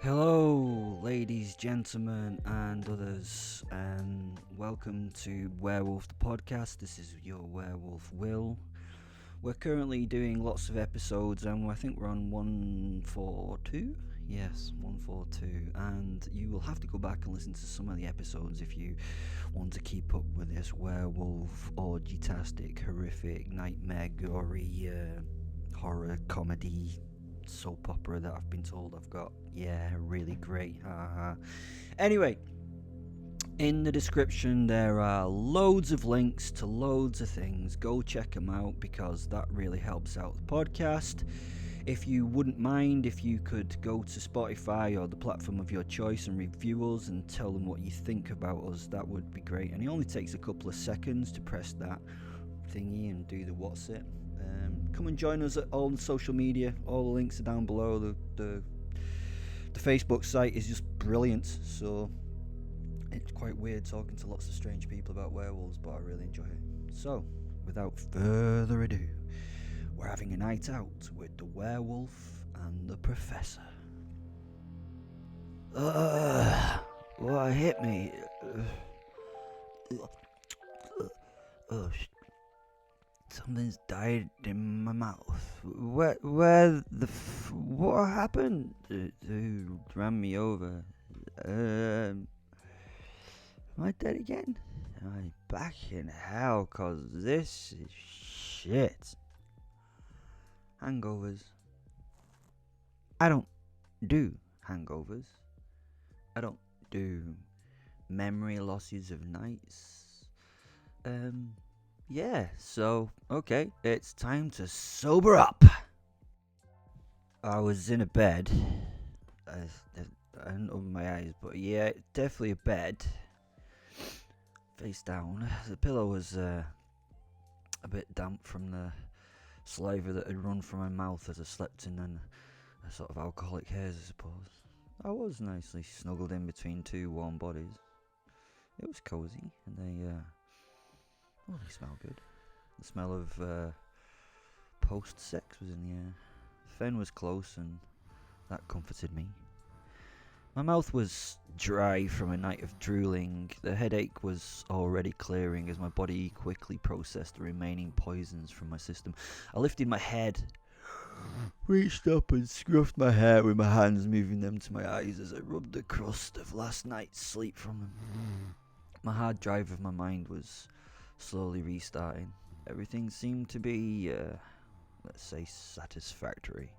Hello, ladies, gentlemen, and others, and welcome to Werewolf the Podcast. This is your werewolf, Will. We're currently doing lots of episodes, and I think we're on 142. Yes, 142, and you will have to go back and listen to some of the episodes if you want to keep up with this werewolf, orgy-tastic, horrific, nightmare, gory, horror comedy soap opera that I've been told I've got. Yeah, really great. Anyway, in the description there are loads of links to loads of things. Go check them out because that really helps out the podcast. If you wouldn't mind, if you could go to Spotify or the platform of your choice and review us and tell them what you think about us, that would be great. And it only takes a couple of seconds to press that thingy and do the what's it. Come and join us at all the social media. All the links are down below. The Facebook site is just brilliant. So it's quite weird talking to lots of strange people about werewolves, but I really enjoy it. So, without further ado, we're having a night out with the werewolf and the professor. What hit me? Something's died in my mouth. What happened? Who ran me over? Am I dead again? Am I back in hell? 'Cause this is shit. Hangovers. I don't do hangovers. I don't do memory losses of nights. Yeah, so, okay, it's time to sober up. I was in a bed. I didn't open my eyes, but yeah, definitely a bed. Face down. The pillow was a bit damp from the saliva that had run from my mouth as I slept in a sort of alcoholic haze, I suppose. I was nicely snuggled in between two warm bodies. It was cozy, and they smell good. The smell of post-sex was in the air. Fen was close, and that comforted me. My mouth was dry from a night of drooling. The headache was already clearing as my body quickly processed the remaining poisons from my system. I lifted my head, reached up and scruffed my hair with my hands, moving them to my eyes as I rubbed the crust of last night's sleep from them. My hard drive of my mind was slowly restarting. Everything seemed to be, let's say, satisfactory.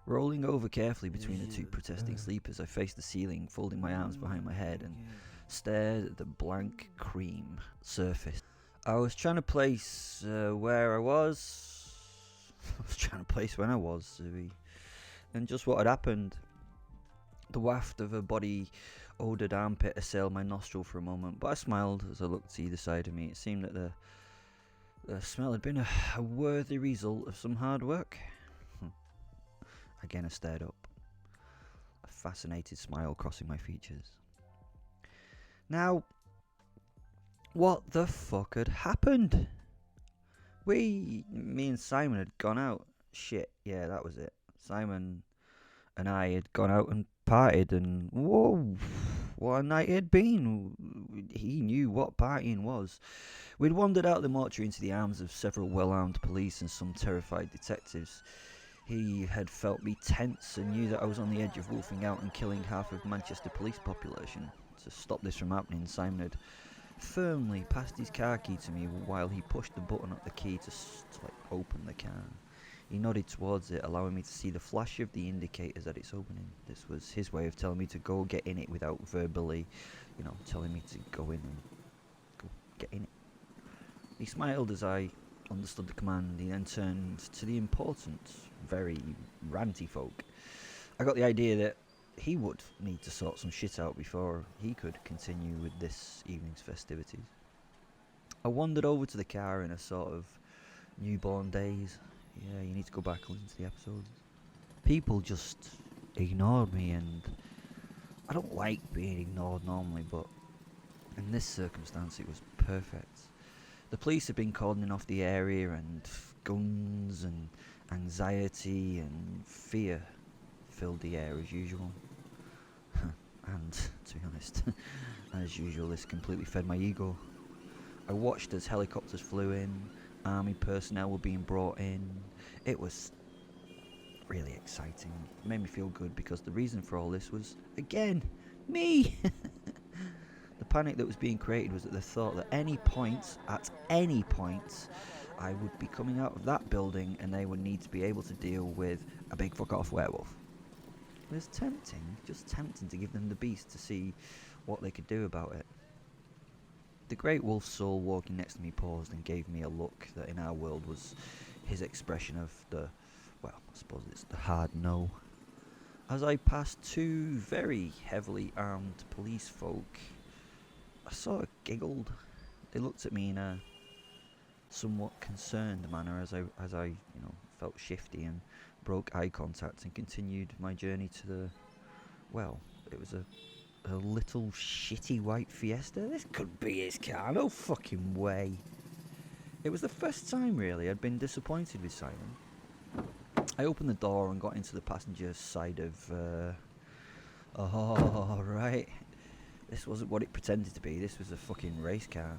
Rolling over carefully between the two protesting sleepers, I faced the ceiling, folding my arms behind my head and stared at the blank cream surface. I was trying to place where I was. I was trying to place when I was, and just what had happened. The waft of a body odoured armpit assailed my nostril for a moment, but I smiled as I looked to either side of me. It seemed that the smell had been a worthy result of some hard work. Again I stared up, a fascinated smile crossing my features. Now, what the fuck had happened? Me and Simon had gone out. Shit, yeah, that was it. Simon and I had gone out and partied, and whoa, what a night it had been. He knew what partying was. We'd wandered out of the mortuary into the arms of several well-armed police and some terrified detectives. He had felt me tense and knew that I was on the edge of wolfing out and killing half of Manchester police population. To stop this from happening, Simon had firmly passed his car key to me while he pushed the button up the key to open the car. He nodded towards it, allowing me to see the flash of the indicators at its opening. This was his way of telling me to go get in it without verbally, telling me to go in and go get in it. He smiled as I understood the command. He then turned to the important, very ranty folk. I got the idea that he would need to sort some shit out before he could continue with this evening's festivities. I wandered over to the car in a sort of newborn daze. Yeah, you need to go back and listen to the episodes. People just ignored me, and I don't like being ignored normally, but in this circumstance it was perfect. The police had been cordoning off the area, and guns and anxiety and fear filled the air as usual. And, to be honest, as usual, this completely fed my ego. I watched as helicopters flew in, army personnel were being brought in. It was really exciting. It made me feel good because the reason for all this was, again, me! The panic that was being created was at the thought that at any point, I would be coming out of that building and they would need to be able to deal with a big fuck off werewolf. It was just tempting to give them the beast to see what they could do about it. The great wolf soul walking next to me paused and gave me a look that in our world was his expression of I suppose it's the hard no. As I passed two very heavily armed police folk, I sort of giggled. They looked at me in a somewhat concerned manner as I felt shifty and broke eye contact and continued my journey to it was a little shitty white Fiesta. This could be his car, no fucking way. It was the first time really I'd been disappointed with Simon. I opened the door and got into the passenger side of right. This wasn't what it pretended to be. This was a fucking race car.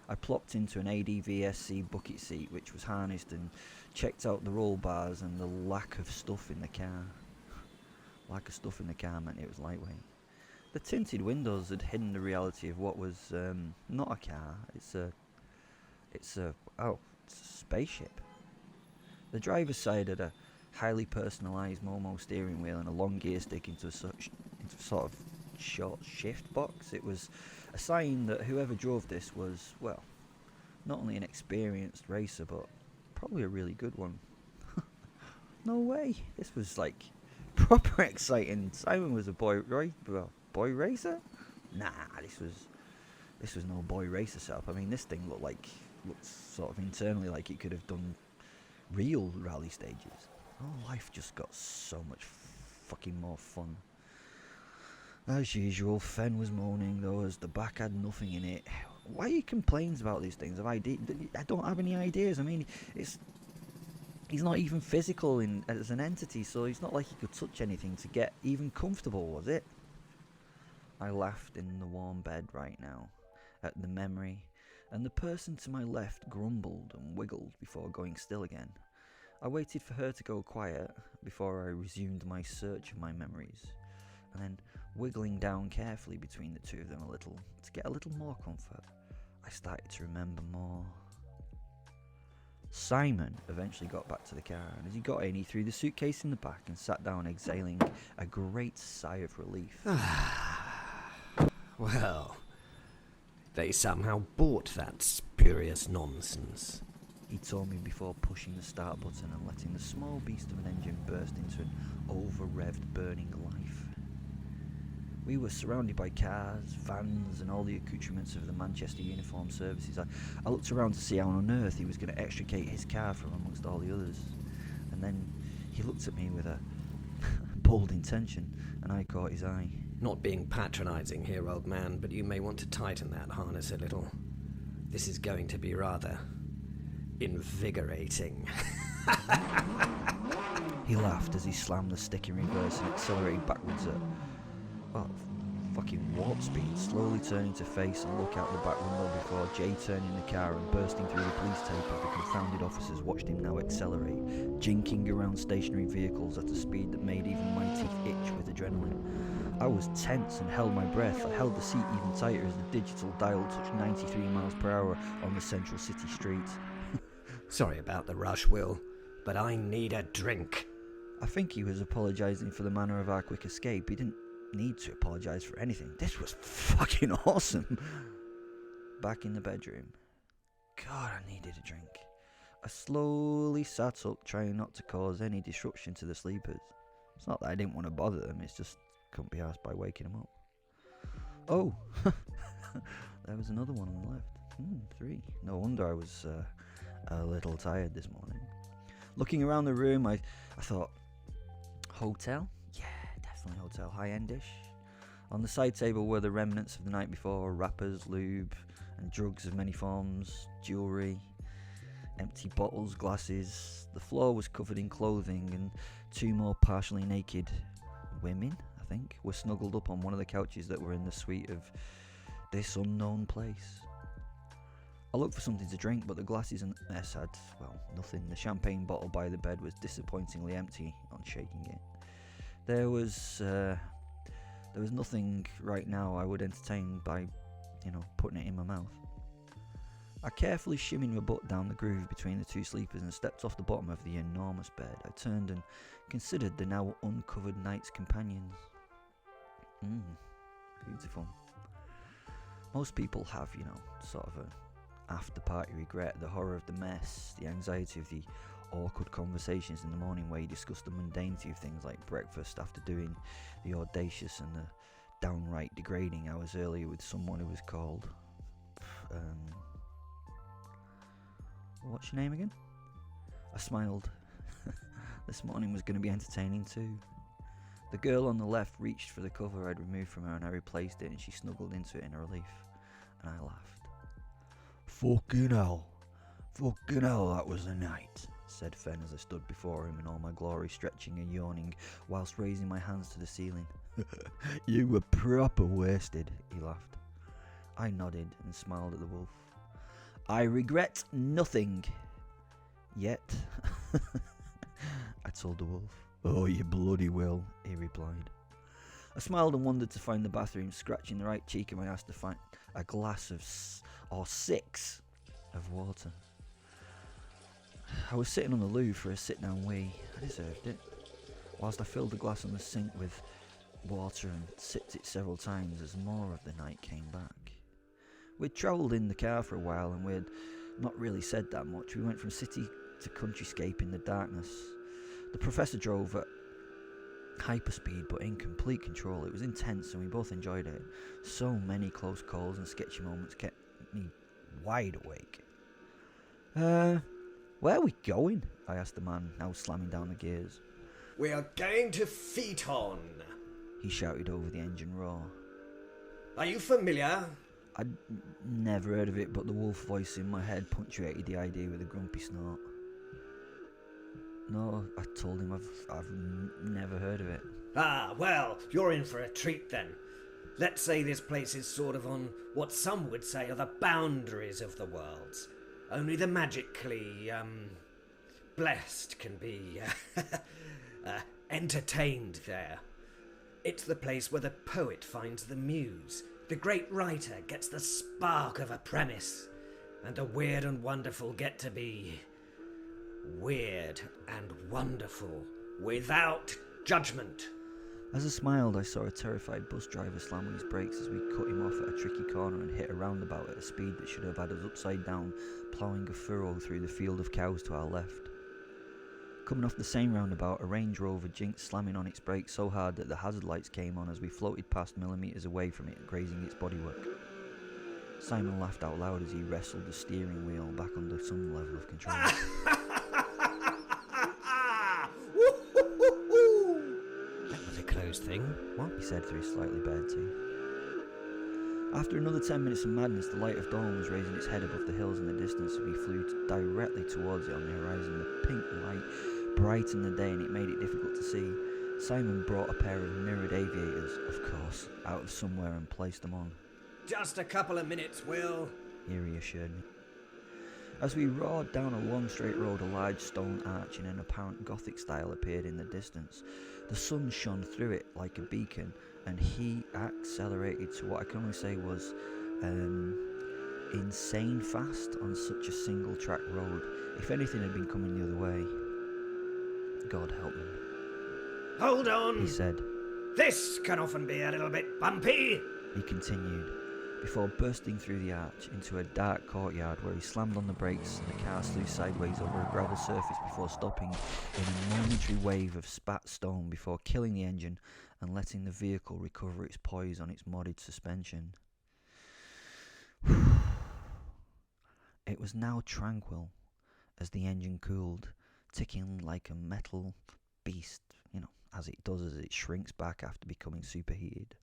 I plopped into an ADVSC bucket seat which was harnessed and checked out the roll bars and the lack of stuff in the car. Lack of stuff in the car meant it was lightweight. The tinted windows had hidden the reality of what was not a car. It's a spaceship. The driver's side had a highly personalised Momo steering wheel and a long gear stick into a sort of short shift box. It was a sign that whoever drove this was, not only an experienced racer, but probably a really good one. No way. This was proper exciting. Simon was a boy racer? Nah, this was no boy racer setup. I mean, this thing looked sort of internally like it could have done real rally stages. Oh, life just got so much fucking more fun. As usual, Fen was moaning though as the back had nothing in it. Why he complains about these things? I don't have any ideas. I mean, he's not even physical as an entity, so it's not like he could touch anything to get even comfortable, was it? I laughed in the warm bed right now at the memory, and the person to my left grumbled and wiggled before going still again. I waited for her to go quiet before I resumed my search of my memories, and then wiggling down carefully between the two of them a little to get a little more comfort, I started to remember more. Simon eventually got back to the car, and as he got in, he threw the suitcase in the back and sat down, exhaling a great sigh of relief. Well, they somehow bought that spurious nonsense, he told me before pushing the start button and letting the small beast of an engine burst into an over-revved burning life. We were surrounded by cars, vans, and all the accoutrements of the Manchester Uniformed Services. I looked around to see how on earth he was going to extricate his car from amongst all the others. And then he looked at me with a bold intention, and I caught his eye. Not being patronising here, old man, but you may want to tighten that harness a little. This is going to be rather invigorating. He laughed as he slammed the stick in reverse and accelerated backwards at fucking warp speed, slowly turning to face and look out the back window before Jay turning the car and bursting through the police tape as the confounded officers watched him now accelerate, jinking around stationary vehicles at a speed that made even my teeth itch with adrenaline. I was tense and held my breath. I held the seat even tighter as the digital dial touched 93 miles per hour on the central city street. Sorry about the rush, Will, but I need a drink. I think he was apologising for the manner of our quick escape. He didn't need to apologise for anything. This was fucking awesome. Back in the bedroom. God, I needed a drink. I slowly sat up, trying not to cause any disruption to the sleepers. It's not that I didn't want to bother them, it's just couldn't be asked by waking them up. Oh, there was another one on the left. 3. No wonder I was a little tired this morning. Looking around the room, I thought, hotel? Yeah, definitely hotel, high-endish. On the side table were the remnants of the night before, wrappers, lube, and drugs of many forms, jewellery. Empty bottles, glasses. The floor was covered in clothing, and two more partially naked women, I think, were snuggled up on one of the couches that were in the suite of this unknown place. I looked for something to drink, but the glasses and mess had, well, nothing. The champagne bottle by the bed was disappointingly empty on shaking it. There was nothing right now I would entertain by, putting it in my mouth. I carefully shimmied my butt down the groove between the two sleepers and stepped off the bottom of the enormous bed. I turned and considered the now uncovered night's companions. Beautiful. Most people have, sort of a after-party regret, the horror of the mess, the anxiety of the awkward conversations in the morning where you discuss the mundanity of things like breakfast after doing the audacious and the downright degrading hours earlier with someone who was called... what's your name again? I smiled. This morning was going to be entertaining too. The girl on the left reached for the cover I'd removed from her and I replaced it, and she snuggled into it in relief, and I laughed. Fucking hell, that was a night, said Fen as I stood before him in all my glory, stretching and yawning whilst raising my hands to the ceiling. You were proper wasted, he laughed. I nodded and smiled at the wolf. I regret nothing. Yet, I told the wolf. Oh, you bloody will, he replied. I smiled and wandered to find the bathroom, scratching the right cheek of my ass to find a glass of six of water. I was sitting on the loo for a sit-down wee. I deserved it. Whilst I filled the glass on the sink with water and sipped it several times as more of the night came back. We'd travelled in the car for a while and we'd not really said that much. We went from city to countryscape in the darkness. The professor drove at hyperspeed but in complete control. It was intense and we both enjoyed it. So many close calls and sketchy moments kept me wide awake. Where are we going? I asked the man, now slamming down the gears. We are going to Faeton, he shouted over the engine roar. Are you familiar? I'd never heard of it, but the wolf voice in my head punctuated the idea with a grumpy snort. No, I told him I've never heard of it. Ah, well, you're in for a treat then. Let's say this place is sort of on what some would say are the boundaries of the worlds. Only the magically, blessed can be, entertained there. It's the place where the poet finds the muse, the great writer gets the spark of a premise, and the weird and wonderful get to be weird and wonderful without judgment. As I smiled, I saw a terrified bus driver slam on his brakes as we cut him off at a tricky corner and hit a roundabout at a speed that should have had us upside down, ploughing a furrow through the field of cows to our left. Coming off the same roundabout, a Range Rover jinked, slamming on its brakes so hard that the hazard lights came on as we floated past millimetres away from it, grazing its bodywork. Simon laughed out loud as he wrestled the steering wheel back under some level of control. That was a close thing. What? He said through his slightly bared teeth. After another 10 minutes of madness, the light of dawn was raising its head above the hills in the distance, and we flew directly towards it on the horizon. The pink light brightened the day and it made it difficult to see. Simon brought a pair of mirrored aviators, of course, out of somewhere and placed them on. Just a couple of minutes, Will, he reassured me. As we roared down a long straight road, a large stone arch in an apparent Gothic style appeared in the distance. The sun shone through it like a beacon, and he accelerated to what I can only say was insane fast on such a single track road. If anything had been coming the other way, God help him. Hold on, he said. This can often be a little bit bumpy, he continued, before bursting through the arch into a dark courtyard where he slammed on the brakes and the car slew sideways over a gravel surface before stopping in a momentary wave of spat stone before killing the engine and letting the vehicle recover its poise on its modded suspension. It was now tranquil as the engine cooled, ticking like a metal beast, as it does as it shrinks back after becoming superheated.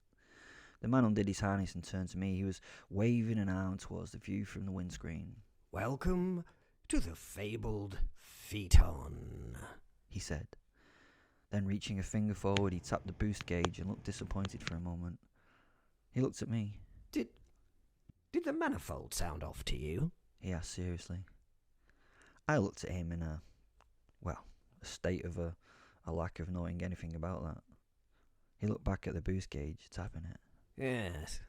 The man undid his harness and turned to me. He was waving an arm towards the view from the windscreen. Welcome to the fabled Faeton, he said. Then reaching a finger forward, he tapped the boost gauge and looked disappointed for a moment. He looked at me. Did the manifold sound off to you? He asked seriously. I looked at him in a state of a lack of knowing anything about that. He looked back at the boost gauge, tapping it.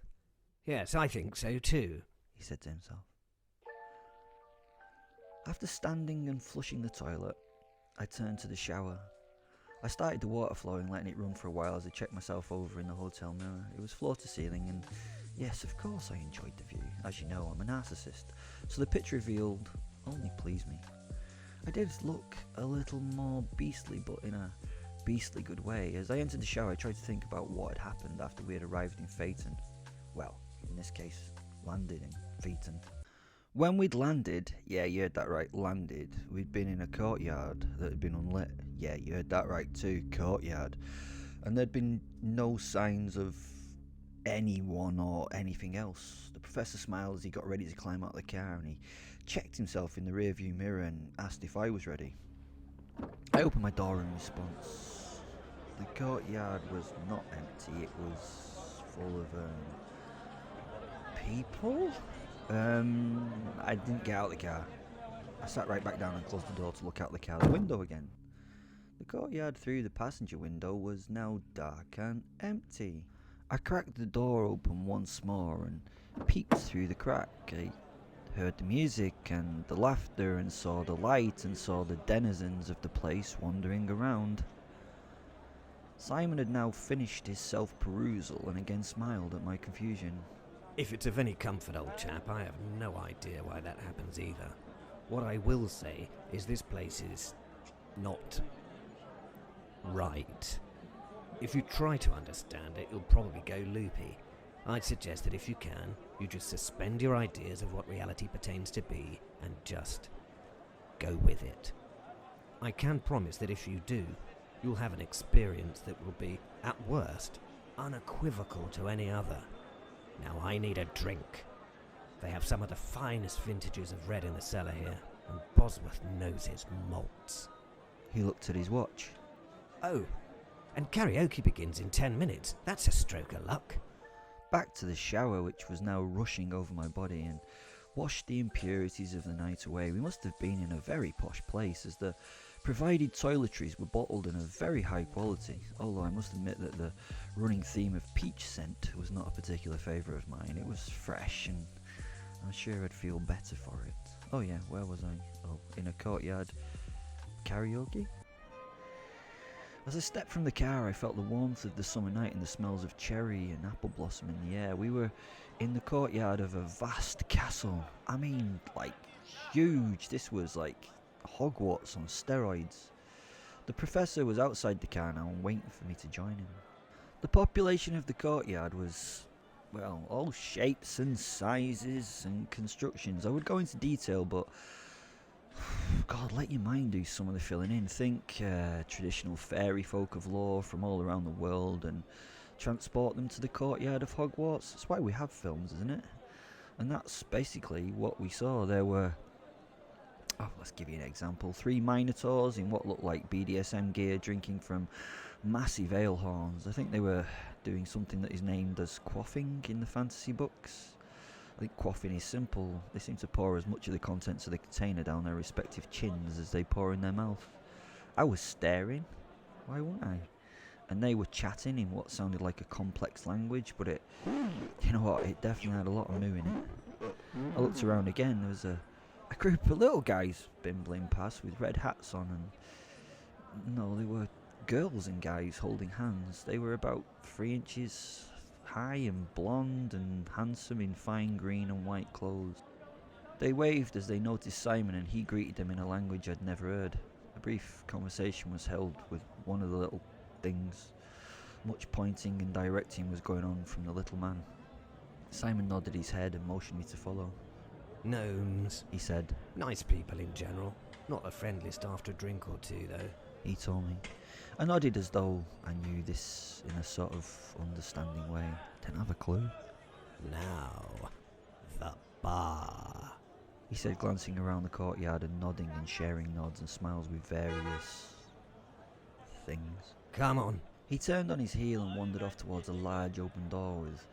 Yes, I think so too, he said to himself. After standing and flushing the toilet, I turned to the shower. I started the water flowing, letting it run for a while as I checked myself over in the hotel mirror. It was floor to ceiling, and yes, of course I enjoyed the view. As you know, I'm a narcissist, so the picture revealed only pleased me. I did look a little more beastly, but in a beastly good way. As I entered the shower, I tried to think about what had happened after we had arrived in Faeton. Well, in this case, landed in Faeton. When we'd landed, yeah, you heard that right, landed, we'd been in a courtyard that had been unlit. Yeah, you heard that right too, courtyard. And there'd been no signs of anyone or anything else. The professor smiled as he got ready to climb out of the car, and he checked himself in the rearview mirror and asked if I was ready. I opened my door in response. The courtyard was not empty, it was full of people? I didn't get out of the car. I sat right back down and closed the door to look out the car window again. The courtyard through the passenger window was now dark and empty. I cracked the door open once more and peeked through the crack. I heard the music and the laughter and saw the light and saw the denizens of the place wandering around. Simon had now finished his self-perusal and again smiled at my confusion. If it's of any comfort, old chap, I have no idea why that happens either. What I will say is this place is not right. If you try to understand it, you'll probably go loopy. I'd suggest that if you can, you just suspend your ideas of what reality pertains to be and just go with it. I can promise that if you do, you'll have an experience that will be, at worst, unequivocal to any other. Now I need a drink. They have some of the finest vintages of red in the cellar here, and Bosworth knows his malts. He looked at his watch. Oh, and karaoke begins in 10 minutes. That's a stroke of luck. Back to the shower, which was now rushing over my body, and washed the impurities of the night away. We must have been in a very posh place, as the provided toiletries were bottled in a very high quality, although I must admit that the running theme of peach scent was not a particular favourite of mine. It was fresh, and I'm sure I'd feel better for it. Oh yeah, where was I? Oh, in a courtyard karaoke? As I stepped from the car, I felt the warmth of the summer night and the smells of cherry and apple blossom in the air. We were in the courtyard of a vast castle. I mean, like, huge. This was like Hogwarts on steroids. The professor was outside the car now and waiting for me to join him. The population of the courtyard was, well, all shapes and sizes and constructions. I would go into detail, but God, let your mind do some of the filling in. Think traditional fairy folk of lore from all around the world and transport them to the courtyard of Hogwarts. That's why we have films, isn't it? And that's basically what we saw. There were, let's give you an example. 3 minotaurs in what looked like BDSM gear drinking from massive ale horns. I think they were doing something that is named as quaffing in the fantasy books. I think quaffing is simple. They seem to pour as much of the contents of the container down their respective chins as they pour in their mouth. I was staring. Why wouldn't I? And they were chatting in what sounded like a complex language, but it definitely had a lot of moo in it. I looked around again. There was a group of little guys bimbling past with red hats on, and no, they were girls and guys holding hands. They were about 3 inches high and blonde and handsome in fine green and white clothes. They waved as they noticed Simon, and he greeted them in a language I'd never heard. A brief conversation was held with one of the little things. Much pointing and directing was going on from the little man. Simon nodded his head and motioned me to follow. Gnomes, he said. Nice people in general. Not the friendliest after a drink or two, though. He told me. I nodded as though I knew this in a sort of understanding way. Didn't have a clue. Now, the bar, he said, glancing around the courtyard and nodding and sharing nods and smiles with various things. Come on. He turned on his heel and wandered off towards a large open door with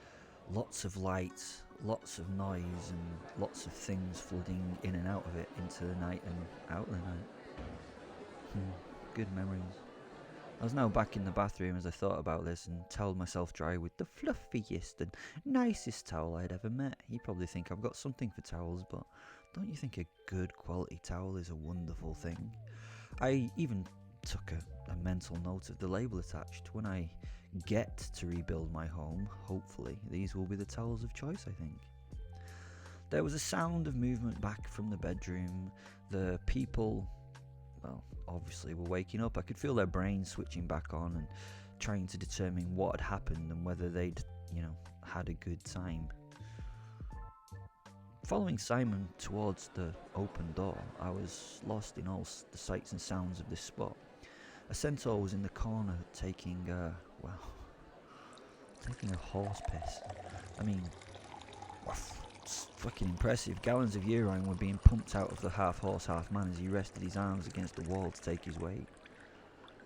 lots of lights, lots of noise, and lots of things flooding in and out of it into the night and out of the night. Good memories. I was now back in the bathroom as I thought about this and towelled myself dry with the fluffiest and nicest towel I'd ever met. You probably think I've got something for towels, but don't you think a good quality towel is a wonderful thing? I even took a mental note of the label attached. When I get to rebuild my home, hopefully, these will be the towels of choice, I think. There was a sound of movement back from the bedroom. The people, well, obviously were waking up. I could feel their brains switching back on and trying to determine what had happened and whether they'd, had a good time. Following Simon towards the open door, I was lost in all the sights and sounds of this spot. A centaur was in the corner taking a horse piss. I mean, it's fucking impressive. Gallons of urine were being pumped out of the half horse, half man as he rested his arms against the wall to take his weight.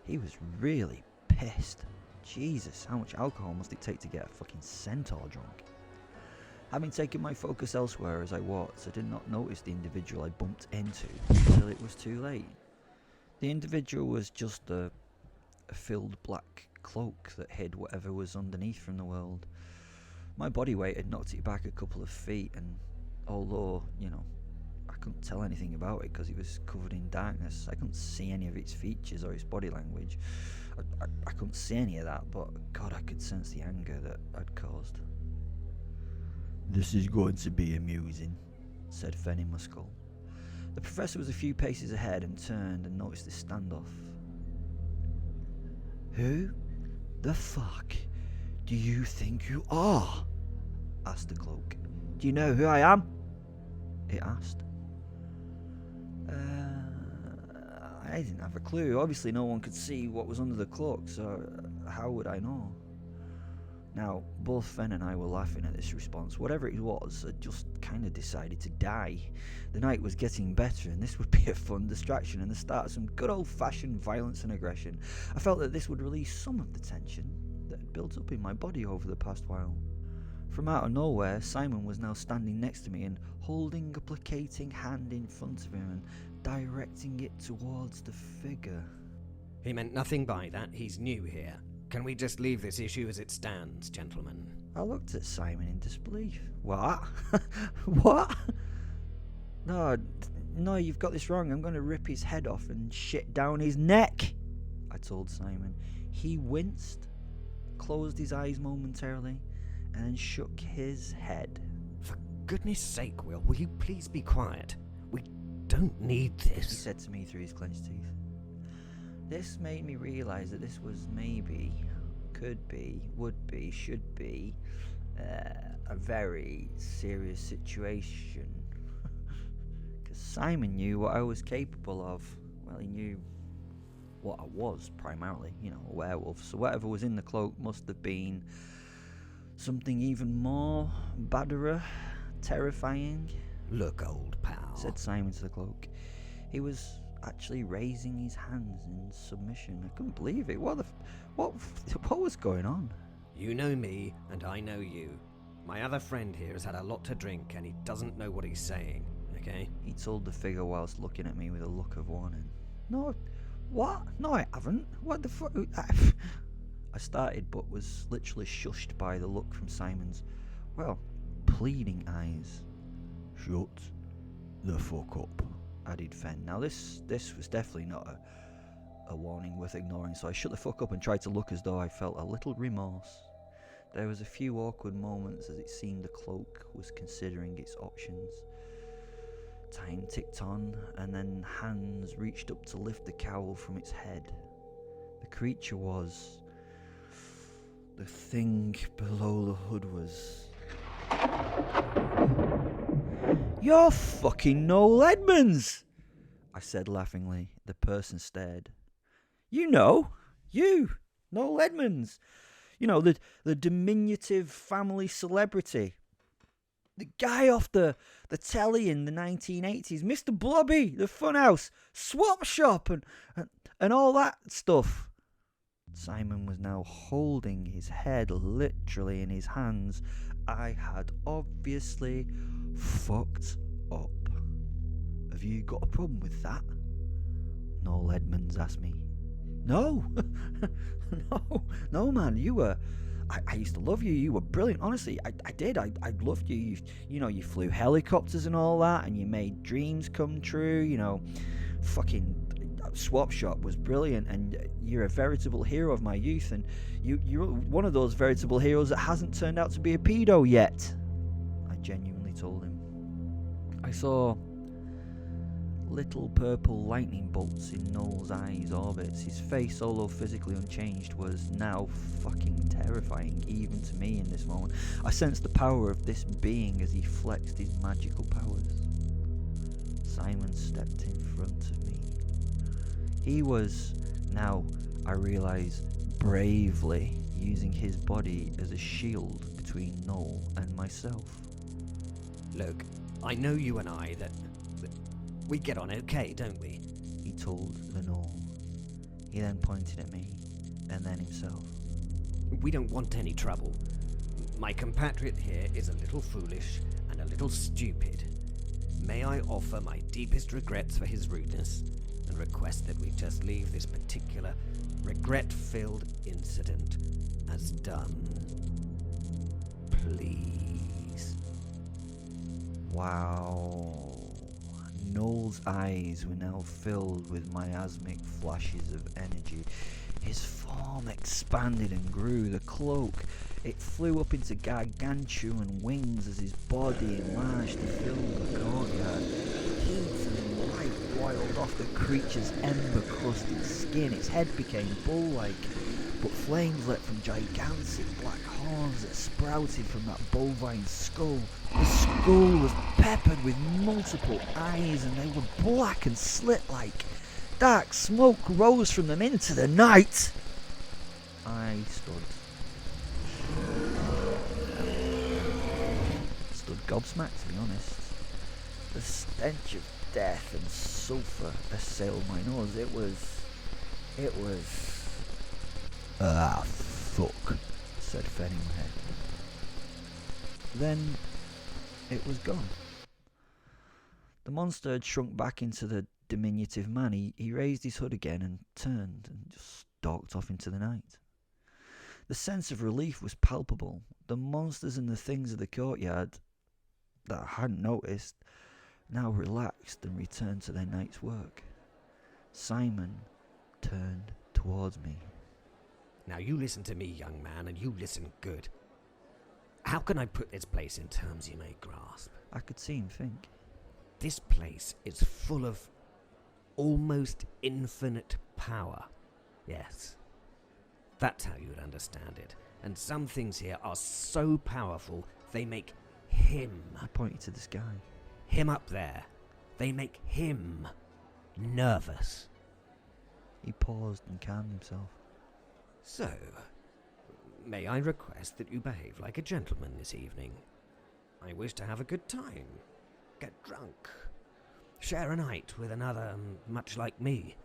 He was really pissed. Jesus, how much alcohol must it take to get a fucking centaur drunk? Having taken my focus elsewhere as I walked, I did not notice the individual I bumped into until it was too late. The individual was just a filled black cloak that hid whatever was underneath from the world. My body weight had knocked it back a couple of feet, and although, I couldn't tell anything about it because it was covered in darkness, I couldn't see any of its features or its body language. I couldn't see any of that, but God, I could sense the anger that I'd caused. "This is going to be amusing," said Fen in my skull. The professor was a few paces ahead and turned and noticed this standoff. "Who the fuck do you think you are?" asked the cloak. "Do you know who I am?" it asked. I didn't have a clue. Obviously no one could see what was under the cloak, so how would I know? Now, both Fen and I were laughing at this response. Whatever it was, I just kind of decided to die. The night was getting better, and this would be a fun distraction and the start of some good old-fashioned violence and aggression. I felt that this would release some of the tension that had built up in my body over the past while. From out of nowhere, Simon was now standing next to me and holding a placating hand in front of him and directing it towards the figure. He meant nothing by that. He's new here. Can we just leave this issue as it stands, gentlemen? I looked at Simon in disbelief. What? What? No, you've got this wrong. I'm going to rip his head off and shit down his neck, I told Simon. He winced, closed his eyes momentarily, and then shook his head. For goodness sake, will you please be quiet? We don't need this, he said to me through his clenched teeth. This made me realise that this was maybe, could be, would be, should be a very serious situation. Because Simon knew what I was capable of. Well, he knew what I was primarily, a werewolf. So whatever was in the cloak must have been something even more badderer, terrifying. Look, old pal, said Simon to the cloak. He was actually raising his hands in submission. I couldn't believe it. What was going on? You know me, and I know you. My other friend here has had a lot to drink, and he doesn't know what he's saying, okay? He told the figure whilst looking at me with a look of warning. No, what? No, I haven't. What the fuck? I started, but was literally shushed by the look from Simon's, pleading eyes. Shut the fuck up, added Fen. Now this was definitely not a warning worth ignoring, so I shut the fuck up and tried to look as though I felt a little remorse. There was a few awkward moments as it seemed the cloak was considering its options. Time ticked on, and then hands reached up to lift the cowl from its head. The creature was... the thing below the hood was... "You're fucking Noel Edmonds!" I said laughingly. The person stared. You, Noel Edmonds. The diminutive family celebrity. The guy off the telly in the 1980s, Mr. Blobby, the Funhouse, Swap Shop, and all that stuff. Simon was now holding his head literally in his hands. I had obviously fucked up. Have you got a problem with that? Noel Edmonds asked me. No, no, man, you were... I used to love you. You were brilliant. Honestly, I did. I loved you. You flew helicopters and all that, and you made dreams come true. Fucking Swap Shop was brilliant, and you're a veritable hero of my youth, and you're one of those veritable heroes that hasn't turned out to be a pedo yet. I genuinely told him. I saw little purple lightning bolts in Noel's eyes orbits. His face, although physically unchanged, was now fucking terrifying, even to me in this moment. I sensed the power of this being as he flexed his magical powers. Simon stepped in front of me. He was, now I realise, bravely using his body as a shield between Noel and myself. Look, I know you and I that we get on okay, don't we? He told the Noel. He then pointed at me, and then himself. We don't want any trouble. My compatriot here is a little foolish and a little stupid. May I offer my deepest regrets for his rudeness and request that we just leave this particular regret-filled incident as done. Please. Wow. Noel's eyes were now filled with miasmic flashes of energy. His form expanded and grew. The cloak, it flew up into gargantuan wings as his body enlarged to fill the courtyard. Heat and light boiled off the creature's ember-crusted skin. Its head became bull-like, but flames leapt from gigantic black horns that sprouted from that bovine skull. The skull was peppered with multiple eyes, and they were black and slit-like. Dark smoke rose from them into the night. I stood gobsmacked, to be honest. The stench of death and sulphur assailed my nose. It was... Ah, fuck, said Faeton. Then it was gone. The monster had shrunk back into the diminutive man. He raised his hood again and turned and just stalked off into the night. The sense of relief was palpable. The monsters and the things of the courtyard that I hadn't noticed now relaxed and returned to their night's work. Simon turned towards me. Now you listen to me, young man, and you listen good. How can I put this place in terms you may grasp? I could see him think. This place is full of almost infinite power. Yes. That's how you would understand it. And some things here are so powerful, they make him... I pointed to the sky. Him up there. They make him nervous. He paused and calmed himself. So, may I request that you behave like a gentleman this evening? I wish to have a good time. Get drunk. Share a night with another much like me.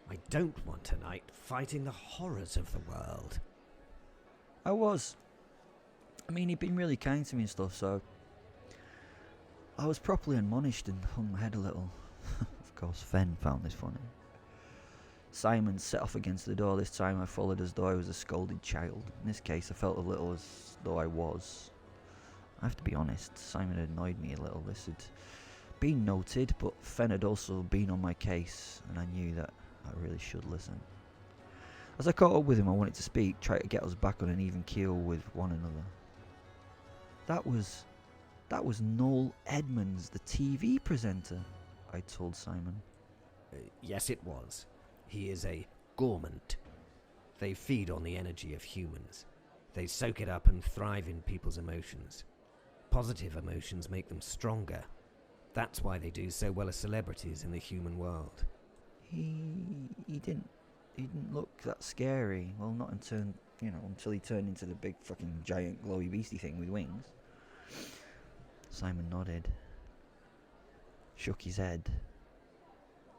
I don't want a night fighting the horrors of the world. He'd been really kind to me and stuff, so I was properly admonished and hung my head a little. Of course, Fen found this funny. Simon set off against the door. This time I followed as though I was a scolded child. In this case, I felt a little as though I was. I have to be honest, Simon had annoyed me a little. This had been noted, but Fen had also been on my case, and I knew that I really should listen. As I caught up with him, I wanted to speak, try to get us back on an even keel with one another. That was Noel Edmonds, the TV presenter, I told Simon. Yes, it was. He is a gourmand. They feed on the energy of humans. They soak it up and thrive in people's emotions. Positive emotions make them stronger. That's why they do so well as celebrities in the human world. He didn't look that scary. Well, not until he turned into the big fucking giant glowy beastie thing with wings. Simon nodded, shook his head,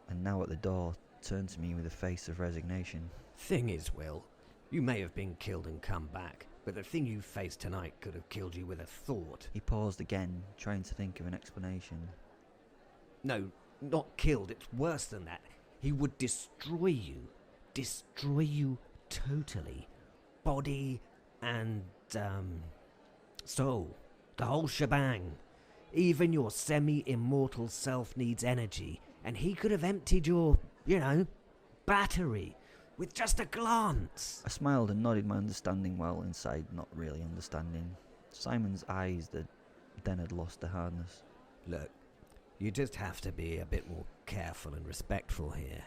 and now at the door turned to me with a face of resignation. Thing is, Will, you may have been killed and come back, but the thing you faced tonight could have killed you with a thought. He paused again, trying to think of an explanation. No, not killed, it's worse than that. He would destroy you. Destroy you totally. Body and, soul. The whole shebang. Even your semi-immortal self needs energy, and he could have emptied your, battery with just a glance. I smiled and nodded my understanding while inside not really understanding. Simon's eyes then had lost their hardness. Look, you just have to be a bit more careful and respectful here.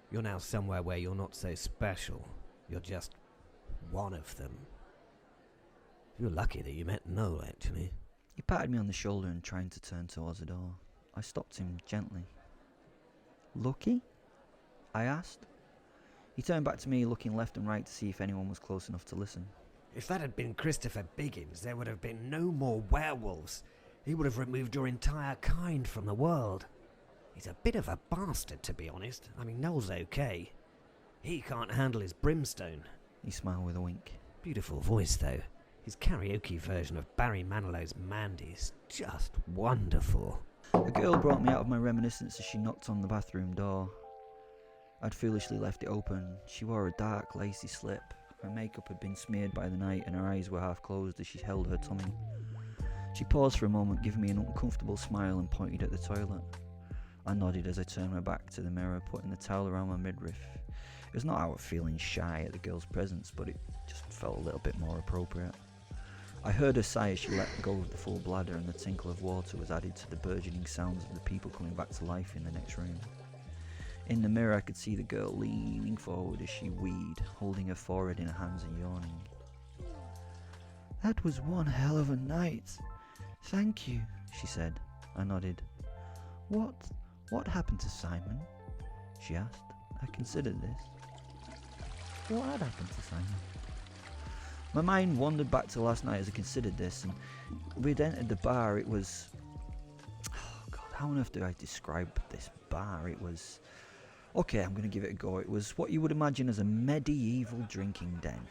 You're now somewhere where you're not so special. You're just one of them. You're lucky that you met Noel, actually. He patted me on the shoulder and tried to turn towards the door. I stopped him gently. Lucky? I asked. He turned back to me, looking left and right to see if anyone was close enough to listen. If that had been Christopher Biggins, there would have been no more werewolves. He would have removed your entire kind from the world. He's a bit of a bastard, to be honest. I mean, Noel's okay. He can't handle his brimstone. He smiled with a wink. Beautiful voice, though. His karaoke version of Barry Manilow's Mandy's just wonderful. A girl brought me out of my reminiscence as she knocked on the bathroom door. I'd foolishly left it open. She wore a dark, lacy slip. Her makeup had been smeared by the night and her eyes were half closed as she held her tummy. She paused for a moment, giving me an uncomfortable smile and pointed at the toilet. I nodded as I turned my back to the mirror, putting the towel around my midriff. It was not out of feeling shy at the girl's presence, but it just felt a little bit more appropriate. I heard her sigh as she let go of the full bladder, and the tinkle of water was added to the burgeoning sounds of the people coming back to life in the next room. In the mirror I could see the girl leaning forward as she weed, holding her forehead in her hands and yawning. That was one hell of a night. Thank you, she said. I nodded. What happened to Simon? She asked. I considered this. What had happened to Simon? My mind wandered back to last night as I considered this, and we'd entered the bar. It was... Oh God, how on earth do I describe this bar? It was... Okay, I'm going to give it a go. It was what you would imagine as a medieval drinking den.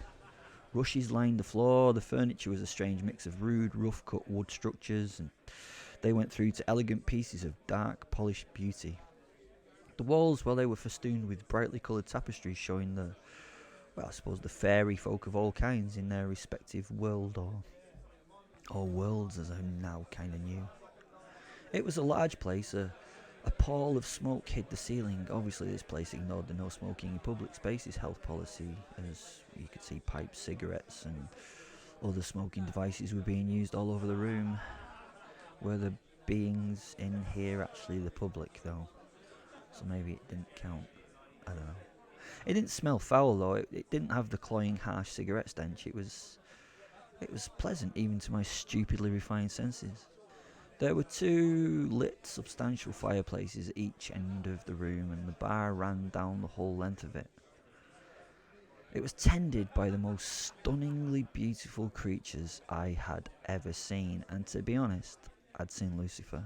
Rushes lined the floor, the furniture was a strange mix of rude, rough-cut wood structures, and they went through to elegant pieces of dark, polished beauty. The walls, well, they were festooned with brightly coloured tapestries showing the fairy folk of all kinds in their respective world, or worlds as I now kind of knew. It was a large place, a pall of smoke hid the ceiling. Obviously this place ignored the no smoking in public spaces health policy, as you could see pipes, cigarettes and other smoking devices were being used all over the room. Were the beings in here actually the public though? So maybe it didn't count. I don't know. It didn't smell foul though. It didn't have the cloying, harsh cigarette stench. It was pleasant even to my stupidly refined senses. There were 2 lit, substantial fireplaces at each end of the room, and the bar ran down the whole length of it. It was tended by the most stunningly beautiful creatures I had ever seen, and to be honest, I'd seen Lucifer,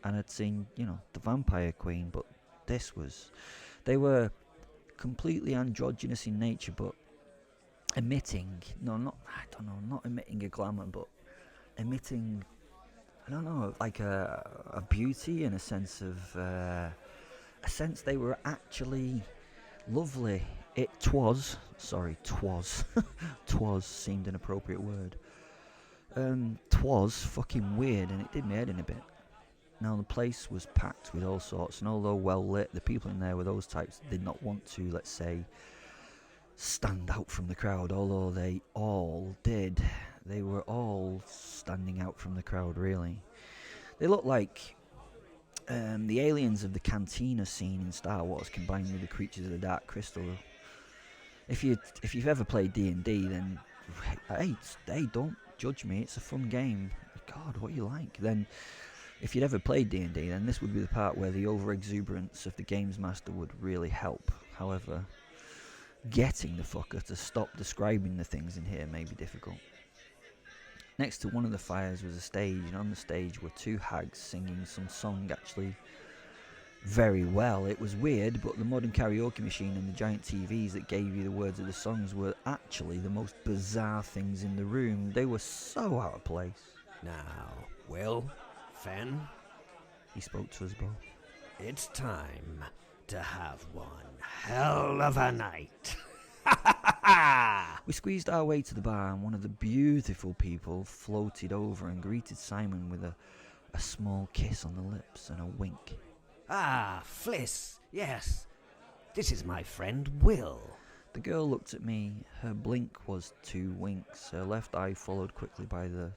and I'd seen, the Vampire Queen, but they were completely androgynous in nature, but emitting, not emitting a glamour, but emitting, like a beauty and a sense they were actually lovely. Twas seemed an appropriate word. Twas fucking weird, and it did my head in a bit. Now the place was packed with all sorts, and although well lit, the people in there were those types that did not want to, let's say, stand out from the crowd, although they all did. They were all standing out from the crowd, really. They looked like the aliens of the Cantina scene in Star Wars combined with the creatures of the Dark Crystal. If you've ever played D&D, then hey, don't judge me. It's a fun game. God, what you like? Then, if you'd ever played D&D, then this would be the part where the over-exuberance of the games master would really help. However, getting the fucker to stop describing the things in here may be difficult. Next to one of the fires was a stage, and on the stage were two hags singing some song actually very well. It was weird, but the modern karaoke machine and the giant TVs that gave you the words of the songs were actually the most bizarre things in the room. They were so out of place. Now, Will, Fen, He spoke to us both. it's time to have one hell of a night. We squeezed our way to the bar, and one of the beautiful people floated over and greeted Simon with a small kiss on the lips and a wink. Ah, Fliss, yes. This is my friend Will. The girl looked at me. Her blink was 2 winks. Her left eye followed quickly by the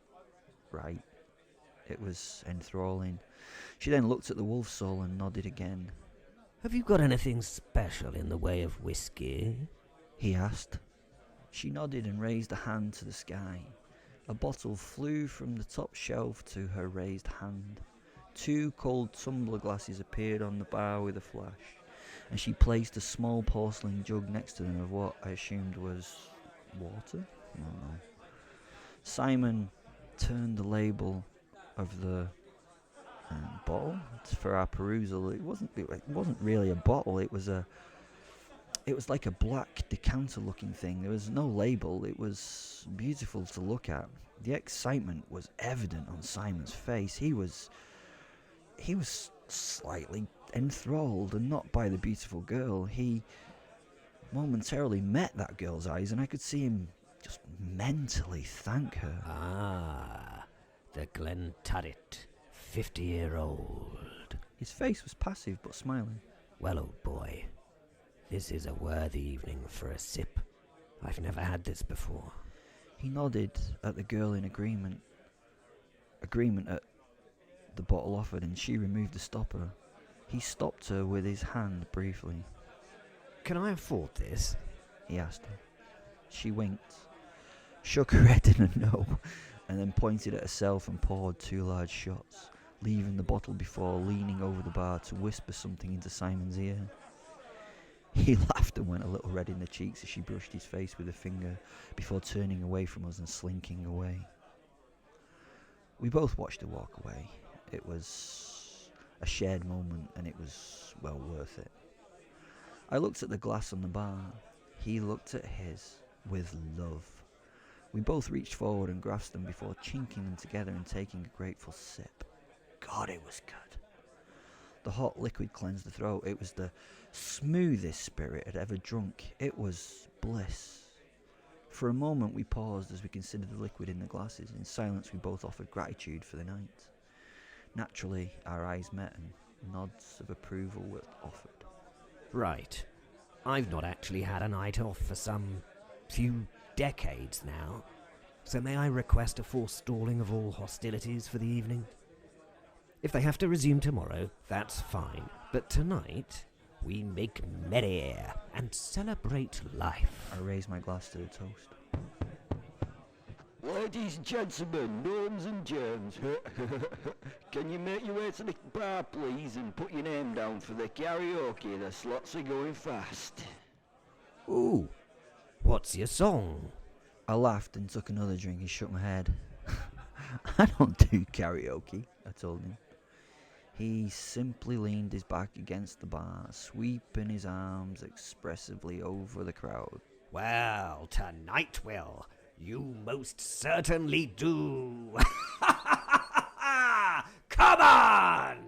right. It was enthralling. She then looked at the wolf soul and nodded again. Have you got anything special in the way of whiskey? He asked. She nodded and raised a hand to the sky. A bottle flew from the top shelf to her raised hand. 2 cold tumbler glasses appeared on the bar with a flash, and she placed a small porcelain jug next to them of what I assumed was water? I don't know. Simon turned the label of the bottle for our perusal. It wasn't really a bottle. It was like a black decanter-looking thing. There was no label. It was beautiful to look at. The excitement was evident on Simon's face. He was slightly enthralled, and not by the beautiful girl. He momentarily met that girl's eyes, and I could see him just mentally thank her. Ah, the Glenturret, 50-year-old. His face was passive but smiling. Well, old boy, this is a worthy evening for a sip. I've never had this before. He nodded at the girl in agreement at the bottle offered, and she removed the stopper. He stopped her with his hand briefly. Can I afford this? He asked her. She winked, shook her head in a no, and then pointed at herself and poured 2 large shots, leaving the bottle before leaning over the bar to whisper something into Simon's ear. He laughed and went a little red in the cheeks as she brushed his face with a finger before turning away from us and slinking away. We both watched her walk away. It was a shared moment, and it was well worth it. I looked at the glass on the bar. He looked at his with love. We both reached forward and grasped them before chinking them together and taking a grateful sip. God, it was good. The hot liquid cleansed the throat. It was the smoothest spirit I'd ever drunk. It was bliss. For a moment we paused as we considered the liquid in the glasses. In silence we both offered gratitude for the night. Naturally, our eyes met and nods of approval were offered. Right. I've not actually had a night off for some few decades now, so may I request a forestalling of all hostilities for the evening? If they have to resume tomorrow, that's fine, but tonight we make merry and celebrate life. I raised my glass to the toast. Ladies and gentlemen, gnomes and germs, can you make your way to the bar, please, and put your name down for the karaoke? The slots are going fast. Ooh, what's your song? I laughed and took another drink and shook my head. I don't do karaoke, I told him. He simply leaned his back against the bar, sweeping his arms expressively over the crowd. Well, tonight, Will, you most certainly do. Come on!